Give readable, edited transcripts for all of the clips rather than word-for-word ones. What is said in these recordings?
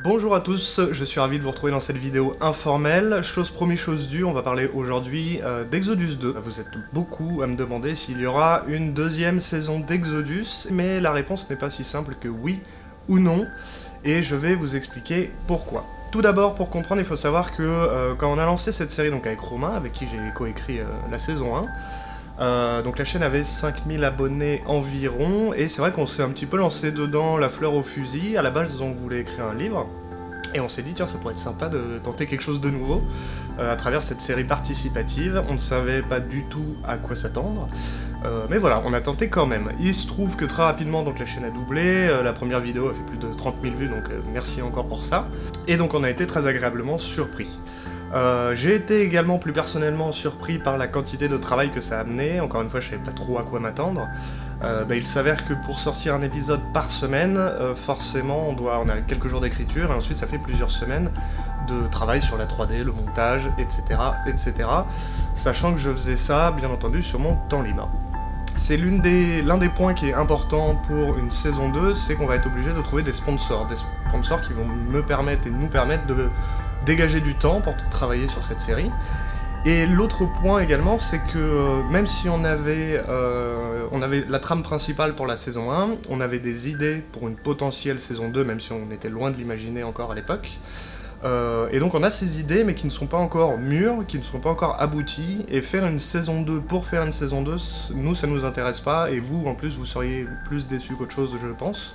Bonjour à tous, je suis ravi de vous retrouver dans cette vidéo informelle. Chose promis, chose due, on va parler aujourd'hui d'Exodus 2. Vous êtes beaucoup à me demander s'il y aura une deuxième saison d'Exodus, mais la réponse n'est pas si simple que oui ou non, et je vais vous expliquer pourquoi. Tout d'abord, pour comprendre, il faut savoir que quand on a lancé cette série donc avec Romain, avec qui j'ai coécrit la saison 1, donc la chaîne avait 5000 abonnés environ, et c'est vrai qu'on s'est un petit peu lancé dedans la fleur au fusil. À la base on voulait écrire un livre, et on s'est dit tiens ça pourrait être sympa de tenter quelque chose de nouveau à travers cette série participative. On ne savait pas du tout à quoi s'attendre, mais voilà, on a tenté quand même. Il se trouve que très rapidement donc la chaîne a doublé, la première vidéo a fait plus de 30 000 vues, donc merci encore pour ça, et donc on a été très agréablement surpris. J'ai été également plus personnellement surpris par la quantité de travail que ça a amené. Encore une fois, je savais pas trop à quoi m'attendre. Il s'avère que pour sortir un épisode par semaine, forcément on a quelques jours d'écriture, et ensuite ça fait plusieurs semaines de travail sur la 3D, le montage, etc. etc. Sachant que je faisais ça, bien entendu, sur mon temps libre. C'est l'un des points qui est important pour une saison 2, c'est qu'on va être obligé de trouver des sponsors qui vont me permettre et nous permettre de dégager du temps pour travailler sur cette série. Et l'autre point également, c'est que même si on avait la trame principale pour la saison 1, on avait des idées pour une potentielle saison 2, même si on était loin de l'imaginer encore à l'époque. Et donc on a ces idées, mais qui ne sont pas encore mûres, qui ne sont pas encore abouties, et faire une saison 2 pour faire une saison 2, nous ça nous intéresse pas, et vous en plus vous seriez plus déçus qu'autre chose, je pense.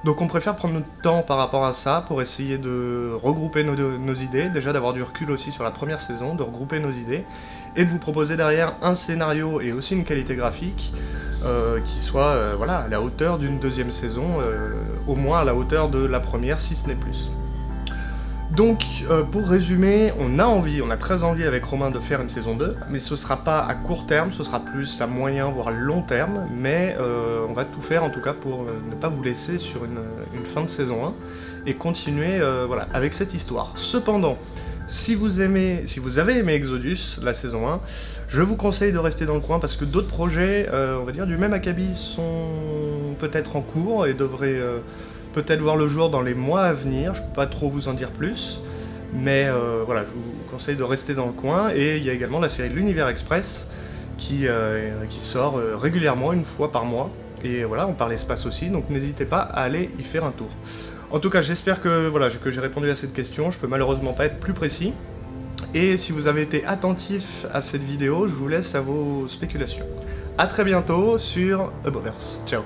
Donc on préfère prendre notre temps par rapport à ça pour essayer de regrouper nos idées, déjà d'avoir du recul aussi sur la première saison, de regrouper nos idées, et de vous proposer derrière un scénario et aussi une qualité graphique qui soit voilà, à la hauteur d'une deuxième saison, au moins à la hauteur de la première, si ce n'est plus. Donc, pour résumer, on a très envie avec Romain de faire une saison 2, mais ce sera pas à court terme, ce sera plus à moyen voire long terme, mais on va tout faire en tout cas pour ne pas vous laisser sur une fin de saison 1 et continuer voilà, avec cette histoire. Cependant, si vous avez aimé Exodus, la saison 1, je vous conseille de rester dans le coin parce que d'autres projets, on va dire du même acabit, sont peut-être en cours et devraient peut-être voir le jour dans les mois à venir. Je peux pas trop vous en dire plus, mais voilà, je vous conseille de rester dans le coin. Et il y a également la série L'Univers Express qui sort régulièrement, une fois par mois, et voilà, on parle espace aussi, donc n'hésitez pas à aller y faire un tour. En tout cas, j'espère que voilà, que j'ai répondu à cette question. Je peux malheureusement pas être plus précis, et si vous avez été attentif à cette vidéo, je vous laisse à vos spéculations. A très bientôt sur Uboverse. Ciao.